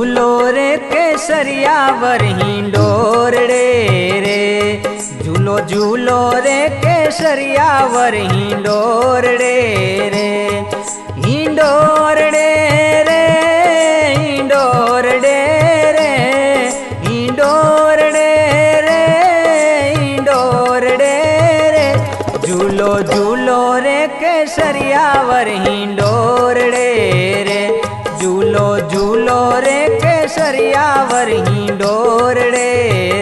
झूलो रे केसरियावर हिंडोरड़े रे, झूलो झूलो रे केसरियावर हिंडोरड़े रे, हिंडोरड़े रे हिंडोरड़े रे, हिंडोरड़े रे हिंडोरड़े रे, झूलो झूलो रे केसरियावर हिंडोरड़े रे, झूलो झूलो रे केसरियावर हिंडोरड़े